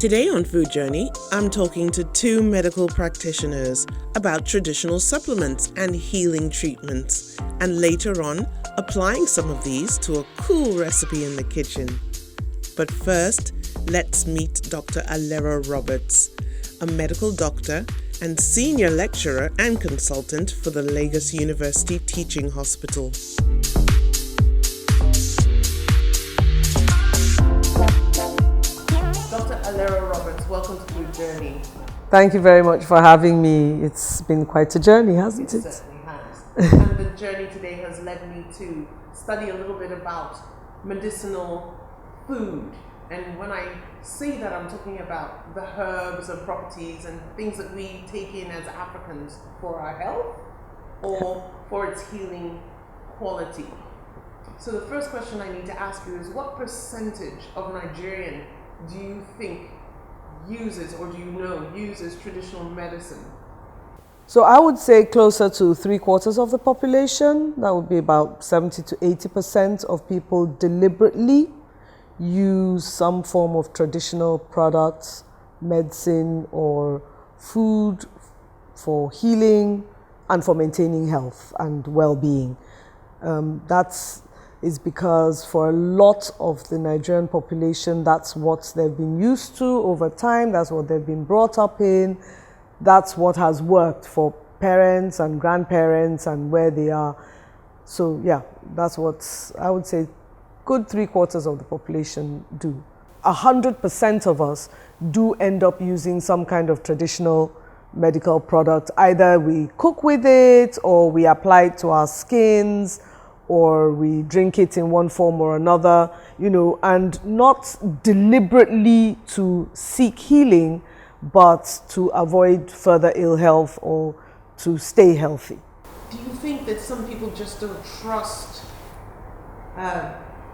Today on Food Journey, I'm talking to two medical practitioners about traditional supplements and healing treatments, and later on, applying some of these to a cool recipe in the kitchen. But first, let's meet Dr. Alera Roberts, a medical doctor and senior lecturer and consultant for the Lagos University Teaching Hospital. Dr. Alera Roberts, welcome to Food Journey. Thank you very much for having me. It's been quite a journey, hasn't it? It certainly has. And the journey today has led me to study a little bit about medicinal food. And when I say that, I'm talking about the herbs and properties and things that we take in as Africans for our health or for its healing quality. So the first question I need to ask you is, what percentage of Nigerian do you think uses, or do you know uses traditional medicine? So I would say closer to 3/4 of the population. That would be about 70 to 80% of people deliberately use some form of traditional products, medicine, or food for healing and for maintaining health and well-being. That is because for a lot of the Nigerian population, that's what they've been used to over time, that's what they've been brought up in, that's what has worked for parents and grandparents and where they are. So yeah, that's what I would say good 3/4 of the population do. 100% of us do end up using some kind of traditional medical product. Either we cook with it, or we apply it to our skins, or we drink it in one form or another, and not deliberately to seek healing, but to avoid further ill health or to stay healthy. Do you think that some people just don't trust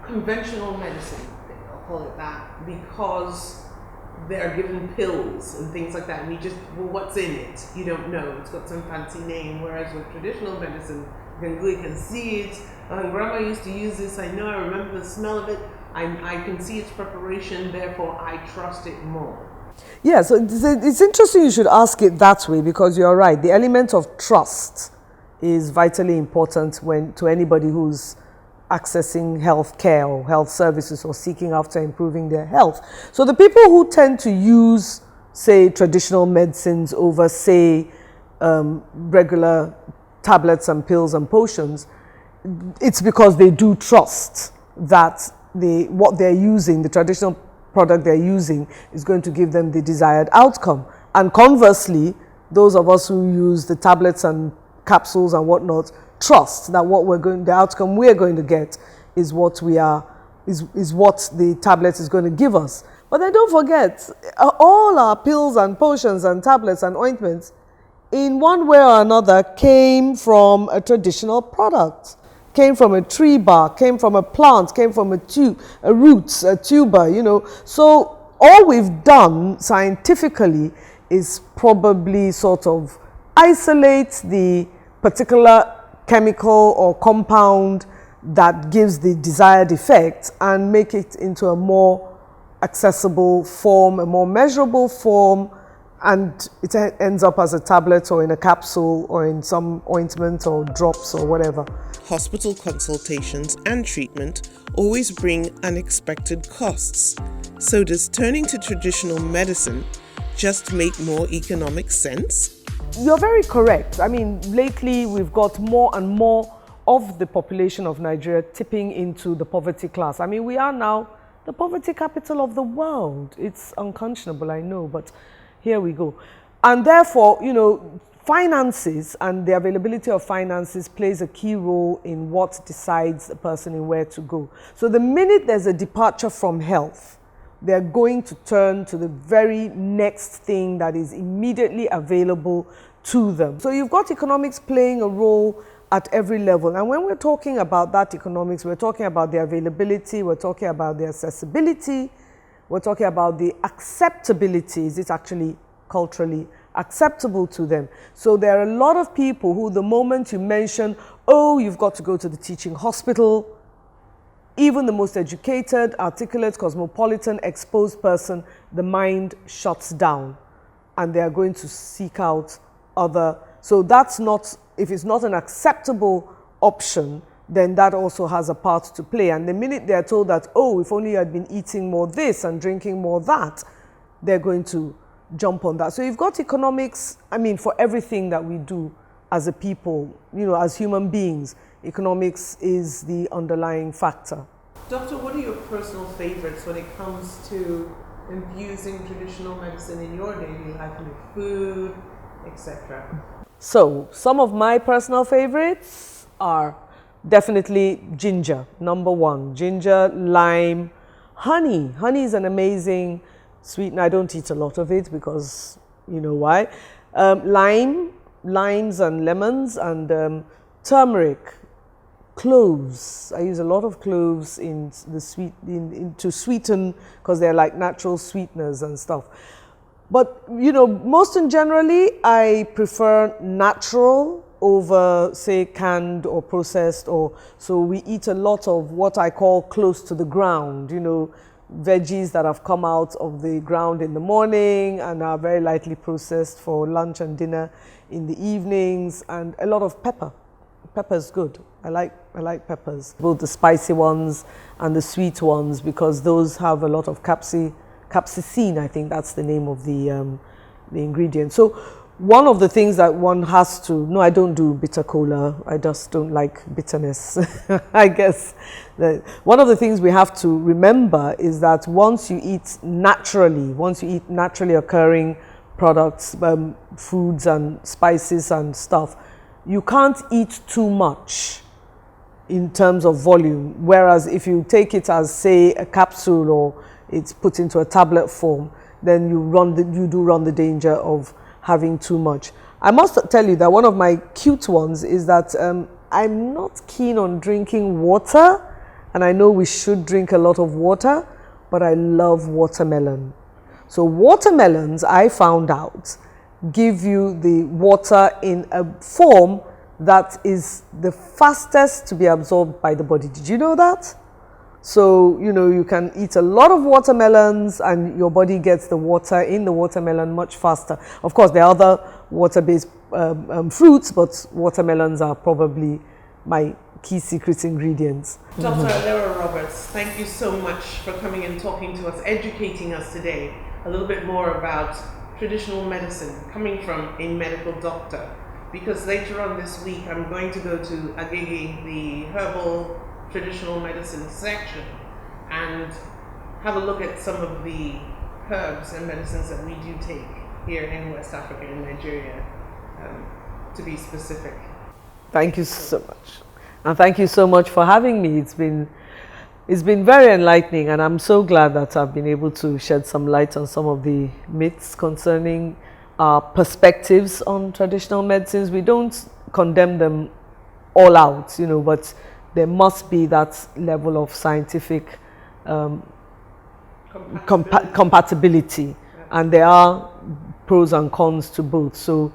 conventional medicine, I'll call it that, because they're given pills and things like that, and what's in it? You don't know. It's got some fancy name, whereas with traditional medicine, you can see it. Grandma used to use this. I remember the smell of it. I can see its preparation, therefore I trust it more. Yeah, so it's interesting you should ask it that way, because you're right. The element of trust is vitally important to anybody who's accessing health care or health services or seeking after improving their health. So the people who tend to use, say, traditional medicines over, say, regular tablets and pills and potions, it's because they do trust that what they're using, the traditional product they're using, is going to give them the desired outcome. And conversely, those of us who use the tablets and capsules and whatnot trust that the outcome we're going to get is what the tablet is going to give us. But then don't forget, all our pills and potions and tablets and ointments, in one way or another, came from a traditional product, came from a tree bark, came from a plant, came from a root, a tuber, So all we've done scientifically is probably sort of isolate the particular chemical or compound that gives the desired effect and make it into a more accessible form, a more measurable form, and it ends up as a tablet or in a capsule or in some ointment or drops or whatever. Hospital consultations and treatment always bring unexpected costs. So does turning to traditional medicine just make more economic sense? You're very correct. I mean, lately we've got more and more of the population of Nigeria tipping into the poverty class. I mean, we are now the poverty capital of the world. It's unconscionable, I know, but here we go. And therefore, finances and the availability of finances plays a key role in what decides a person in where to go. So the minute there's a departure from health, they're going to turn to the very next thing that is immediately available to them. So you've got economics playing a role at every level. And when we're talking about that economics, we're talking about the availability, we're talking about the accessibility, we're talking about the acceptability. Is it actually culturally acceptable to them? So there are a lot of people who, the moment you mention, oh, you've got to go to the teaching hospital, even the most educated, articulate, cosmopolitan, exposed person, the mind shuts down and they are going to seek out other. So that's not, if it's not an acceptable option, then that also has a part to play. And the minute they're told that, oh, if only you had been eating more this and drinking more that, they're going to jump on that. So you've got economics, I mean, for everything that we do as a people, you know, as human beings, economics is the underlying factor. Doctor, what are your personal favorites when it comes to infusing traditional medicine in your daily life, with food, etc.? So some of my personal favorites are definitely ginger, number one. Ginger, lime, honey. Honey is an amazing sweetener. I don't eat a lot of it because you know why. Limes and lemons, and turmeric, cloves. I use a lot of cloves in the to sweeten, because they're like natural sweeteners and stuff. But you know, most in generally, I prefer natural over, say, canned or processed. Or so we eat a lot of what I call close to the ground. You know, veggies that have come out of the ground in the morning and are very lightly processed for lunch and dinner in the evenings, and a lot of pepper. Pepper's good. I like peppers, both the spicy ones and the sweet ones, because those have a lot of capsaicin. I think that's the name of the ingredient. So one of the things that one has to, no, I don't do bitter cola. I just don't like bitterness. I guess that one of the things we have to remember is that once you eat naturally occurring products, foods and spices and stuff, you can't eat too much in terms of volume. Whereas if you take it as, say, a capsule or it's put into a tablet form, then you do run the danger of having too much. I must tell you that one of my cute ones is that I'm not keen on drinking water, and I know we should drink a lot of water, but I love watermelon. So watermelons, I found out, give you the water in a form that is the fastest to be absorbed by the body. Did you know that? So, you know, you can eat a lot of watermelons and your body gets the water in the watermelon much faster. Of course, there are other water-based fruits, but watermelons are probably my key secret ingredients. Dr. Alera Roberts, thank you so much for coming and talking to us, educating us today a little bit more about traditional medicine, coming from a medical doctor. Because later on this week, I'm going to go to Agege, the herbal traditional medicine section, and have a look at some of the herbs and medicines that we do take here in West Africa, in Nigeria, to be specific. Thank you so much. And thank you so much for having me. It's been very enlightening, and I'm so glad that I've been able to shed some light on some of the myths concerning our perspectives on traditional medicines. We don't condemn them all out, you know, but there must be that level of scientific compatibility. And there are pros and cons to both. So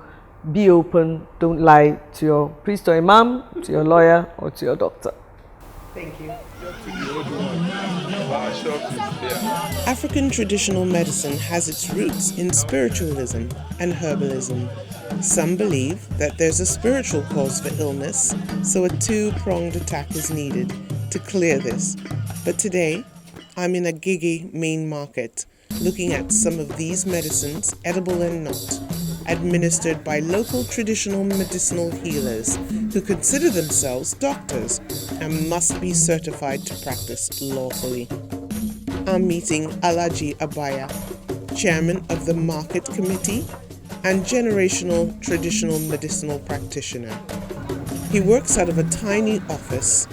be open, don't lie to your priest or imam, to your lawyer, or to your doctor. Thank you. African traditional medicine has its roots in spiritualism and herbalism. Some believe that there's a spiritual cause for illness, so a two-pronged attack is needed to clear this. But today, I'm in Agege main market, looking at some of these medicines, edible and not, administered by local traditional medicinal healers who consider themselves doctors and must be certified to practice lawfully. I'm meeting Alhaji Abaya, chairman of the Market Committee and generational traditional medicinal practitioner. He works out of a tiny office,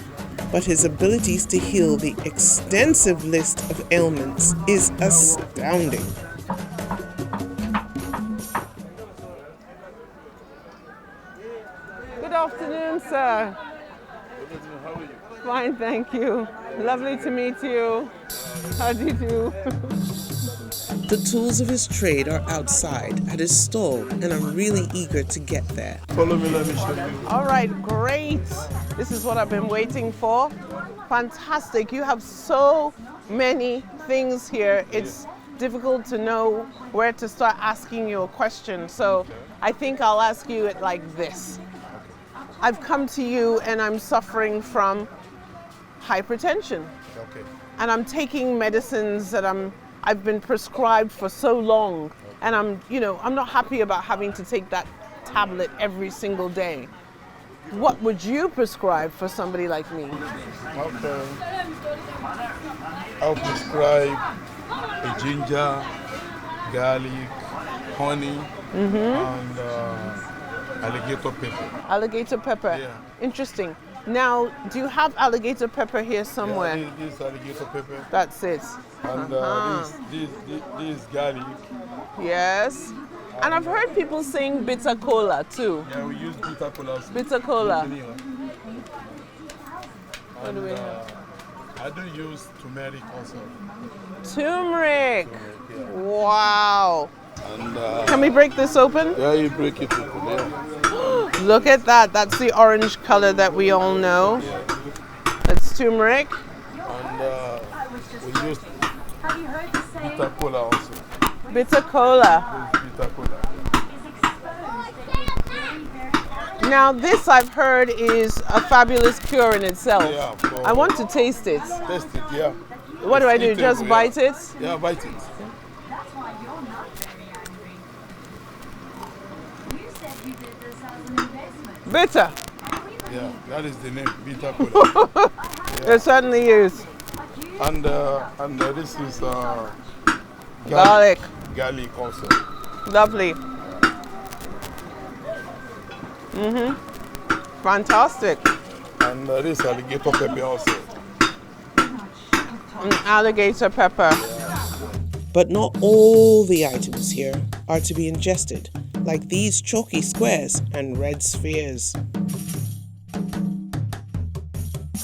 but his abilities to heal the extensive list of ailments is astounding. Good afternoon, sir. How are you? Fine, thank you. Lovely to meet you. How do you do? The tools of his trade are outside at his stall, and I'm really eager to get there. Follow me, let me show you. All right, great. This is what I've been waiting for. Fantastic. You have so many things here. It's difficult to know where to start asking you a question. So I think I'll ask you it like this. I've come to you and I'm suffering from hypertension. Okay. And I'm taking medicines that I've been prescribed for so long. And I'm not happy about having to take that tablet every single day. What would you prescribe for somebody like me? Okay. I'll prescribe a ginger, garlic, honey, and alligator pepper. Alligator pepper. Yeah. Interesting. Now, do you have alligator pepper here somewhere? Yeah, this alligator pepper. That's it. And this garlic. Yes. And I've heard people saying bitter cola too. Yeah, we use bitter cola. Bitter cola. What do we And, have? I do use turmeric also. Turmeric. Yeah. Wow. And Can we break this open? yeah, you break it open. Yeah. Look at that. That's the orange color that we all know. That's turmeric. And we use bitter cola also. Bitter cola. Bitter cola. Now this I've heard is a fabulous cure in itself. Yeah, I want to taste it. Taste it, yeah. What do I do? It's Just eatable, bite it? Yeah, bite it. Bitter. Yeah, that is the name, bitter cola. It certainly is. And this is Garlic. garlic also. Lovely. Fantastic. And this alligator pepper also. Alligator pepper. But not all the items here are to be ingested, like these chalky squares and red spheres.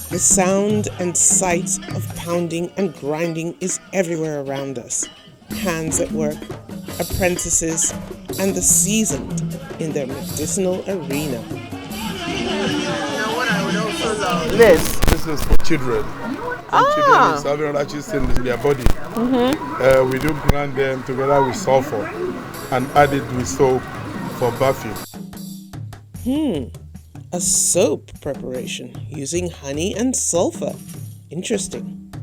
The sound and sight of pounding and grinding is everywhere around us. Hands at work, apprentices, and the seasoned in their medicinal arena. This. This is for children. Children is having ratchet in their body. We do grind them together with sulfur and add it with soap for bathing. A soap preparation using honey and sulfur. Interesting.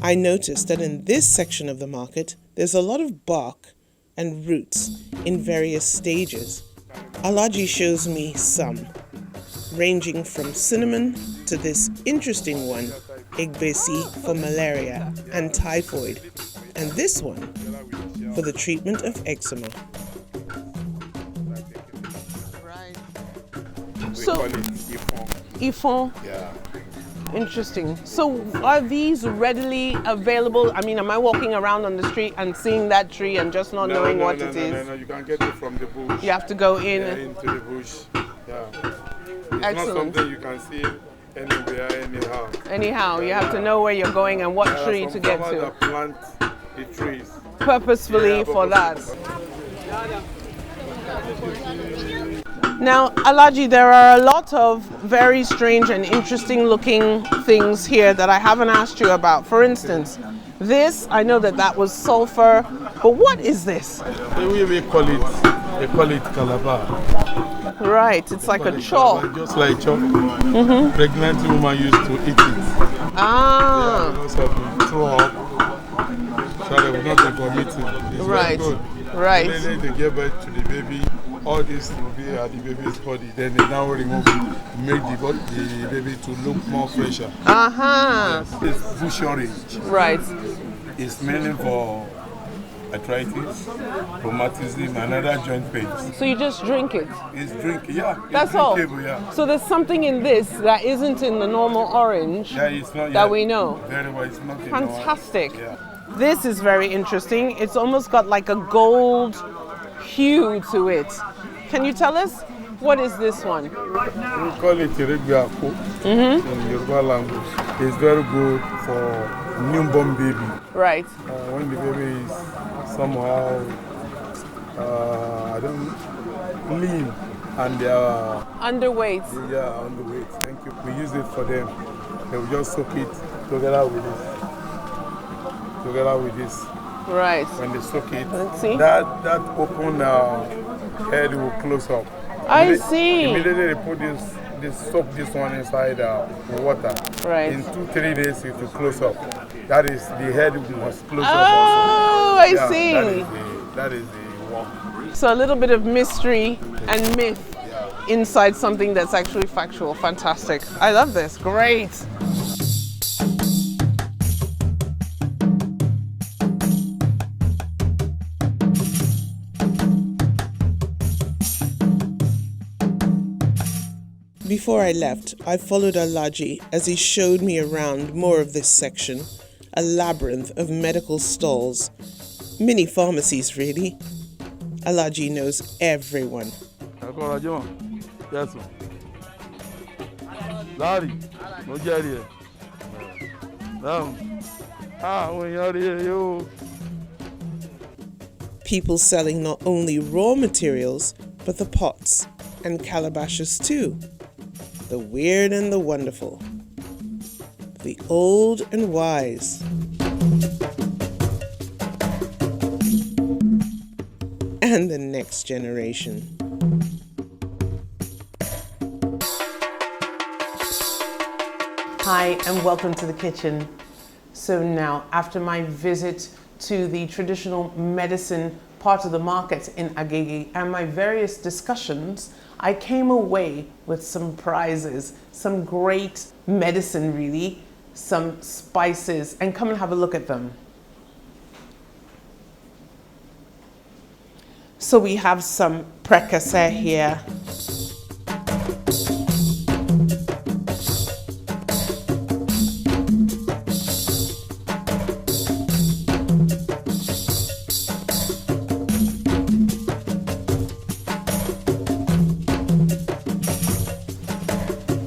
I noticed that in this section of the market, there's a lot of bark and roots in various stages. Alaji shows me some, ranging from cinnamon to this interesting one, Igbesi for malaria and typhoid, and this one for the treatment of eczema. We So- call it ifon. Ifon. Yeah. Interesting. So are these readily available? I mean, am I walking around on the street and seeing that tree and just not knowing what it is? No, you can get it from the bush. You have to go in. Yeah, into the bush. Yeah. It's Excellent. not something you can see anywhere, anyhow. Anyhow, you have to know where you're going and what There are tree some to get farmers to. that plant the trees. Purposefully Yeah, for that. purposefully. Now, Alaji, there are a lot of very strange and interesting looking things here that I haven't asked you about. For instance, this, I know that was sulfur, but what is this? We call it calabar. Right, it's like a chalk. Just like chalk. Pregnant woman used to eat it. Ah, Because of the throw up, so they will not be vomiting. It's Right, very good. right. Then they give birth to the baby. All this will be at the baby's body. Then they now remove it, make the baby to look more fresher. uh-huh, It's bush orange. right. It's mainly for arthritis, rheumatism, and other joint pains. So you just drink it. It's drink, yeah. It's That's all. drinkable, yeah. So there's something in this that isn't in the normal orange. Yeah, it's not That yeah, we know. very well. It's not in Fantastic. Yeah. This is very interesting. It's almost got like a gold hue to it. Can you tell us what is this one? We call it irigbiako in Yoruba language. It's very good for newborn baby. Right. When the baby is somehow, lean, and they are Underweight. on the weight. Thank you. We use it for them. They will just soak it together with this. Right. When they soak it, Let's see. that open head will close up. I see. Immediately they put they soak this one inside water. Right. In 2-3 days it will close up. That is, the head must close up Oh, also. I see. That is the work. So a little bit of mystery and myth inside something that's actually factual. Fantastic. I love this. Great. Before I left, I followed Alaji as he showed me around more of this section, a labyrinth of medical stalls, mini pharmacies really. Alaji knows everyone. Yes, Larry, no jerry. People selling not only raw materials, but the pots and calabashes too. The weird and the wonderful. The old and wise. And the next generation. Hi, and welcome to the kitchen. So now, after my visit to the traditional medicine part of the market in Agege and my various discussions, I came away with some prizes, some great medicine really, some spices, and come and have a look at them. So we have some prekase here.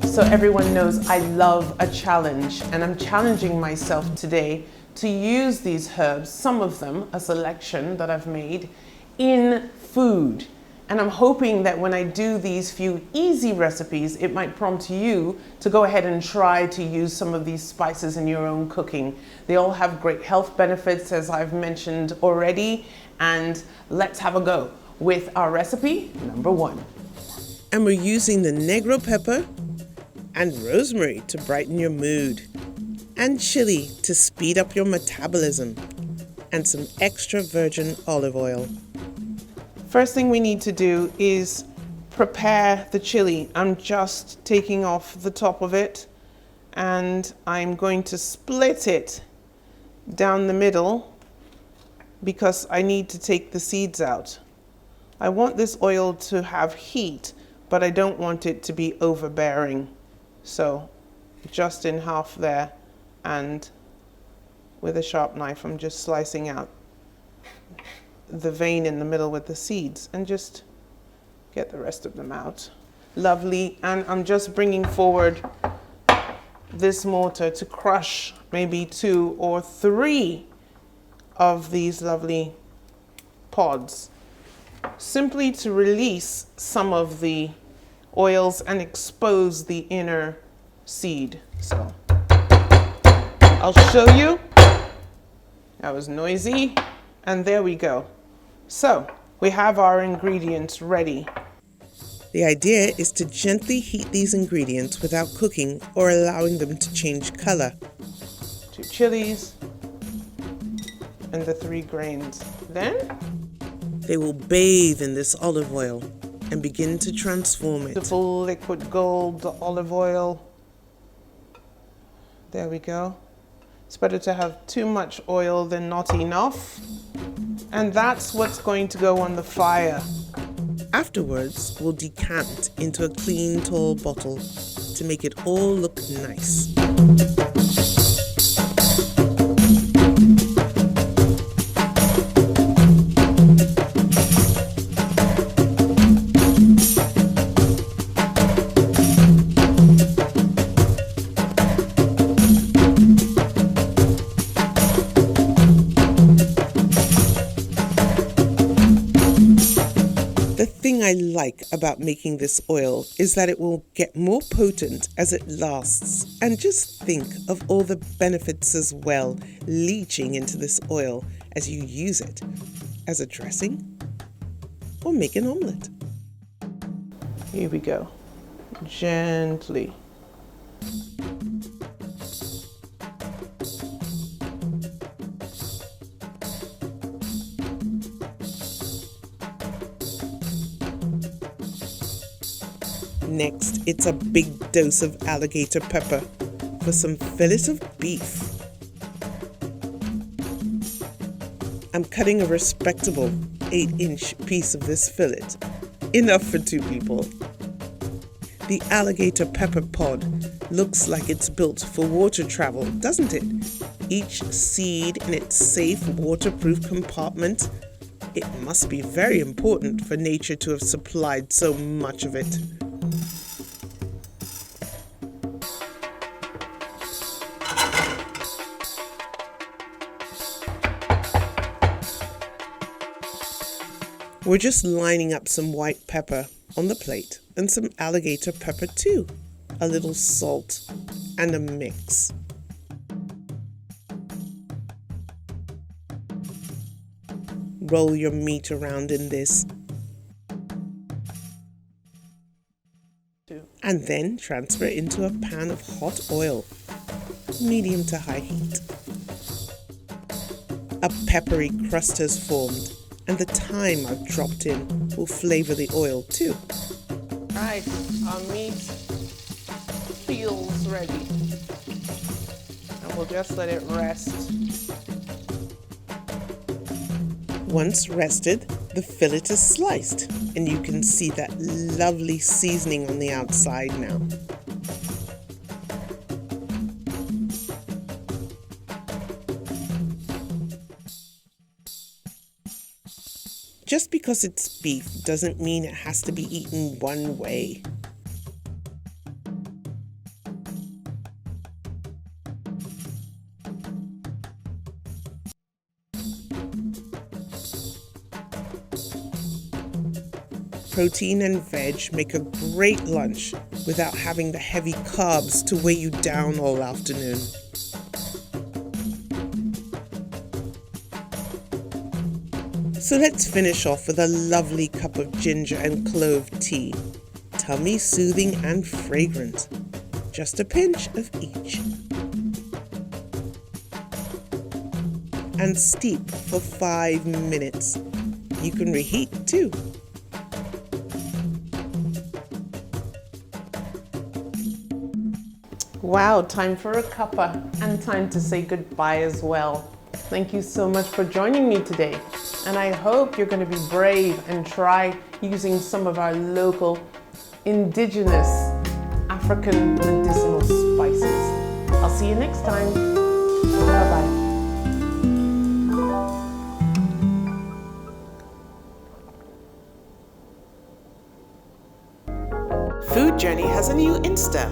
So everyone knows I love a challenge, and I'm challenging myself today to use these herbs, some of them, a selection that I've made, in food. And I'm hoping that when I do these few easy recipes, it might prompt you to go ahead and try to use some of these spices in your own cooking. They all have great health benefits, as I've mentioned already, and let's have a go with our recipe number 1. And we're using the Negro pepper and rosemary to brighten your mood, and chili to speed up your metabolism, and some extra virgin olive oil. First thing we need to do is prepare the chili. I'm just taking off the top of it, and I'm going to split it down the middle because I need to take the seeds out. I want this oil to have heat, but I don't want it to be overbearing. So just in half there, and with a sharp knife I'm just slicing out the vein in the middle with the seeds and just get the rest of them out. Lovely. And I'm just bringing forward this mortar to crush maybe 2 or 3 of these lovely pods, simply to release some of the oils and expose the inner seed. So I'll show you. That was noisy. And there we go. So we have our ingredients ready. The idea is to gently heat these ingredients without cooking or allowing them to change color. 2 chilies and the 3 grains. Then they will bathe in this olive oil and begin to transform it. The full liquid gold, the olive oil. There we go. It's better to have too much oil than not enough. And that's what's going to go on the fire. Afterwards, we'll decant into a clean, tall bottle to make it all look nice. I like about making this oil is that it will get more potent as it lasts. And just think of all the benefits as well leaching into this oil as you use it as a dressing or make an omelette. Here we go. Gently. Next, it's a big dose of alligator pepper for some fillet of beef. I'm cutting a respectable 8-inch piece of this fillet, enough for 2 people. The alligator pepper pod looks like it's built for water travel, doesn't it? Each seed in its safe, waterproof compartment. It must be very important for nature to have supplied so much of it. We're just lining up some white pepper on the plate and some alligator pepper too, a little salt and a mix. Roll your meat around in this and then transfer it into a pan of hot oil, medium to high heat. A peppery crust has formed, and the thyme I've dropped in will flavor the oil too. Right, our meat feels ready. And we'll just let it rest. Once rested, the fillet is sliced, and you can see that lovely seasoning on the outside now. Just because it's beef doesn't mean it has to be eaten one way. Protein and veg make a great lunch without having the heavy carbs to weigh you down all afternoon. So let's finish off with a lovely cup of ginger and clove tea. Tummy soothing and fragrant. Just a pinch of each. And steep for 5 minutes. You can reheat too. Wow, time for a cuppa and time to say goodbye as well. Thank you so much for joining me today. And I hope you're going to be brave and try using some of our local indigenous African medicinal spices. I'll see you next time. Bye-bye. Food Journey has a new Insta.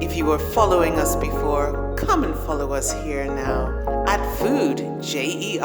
If you were following us before, come and follow us here now at Food, Jerny.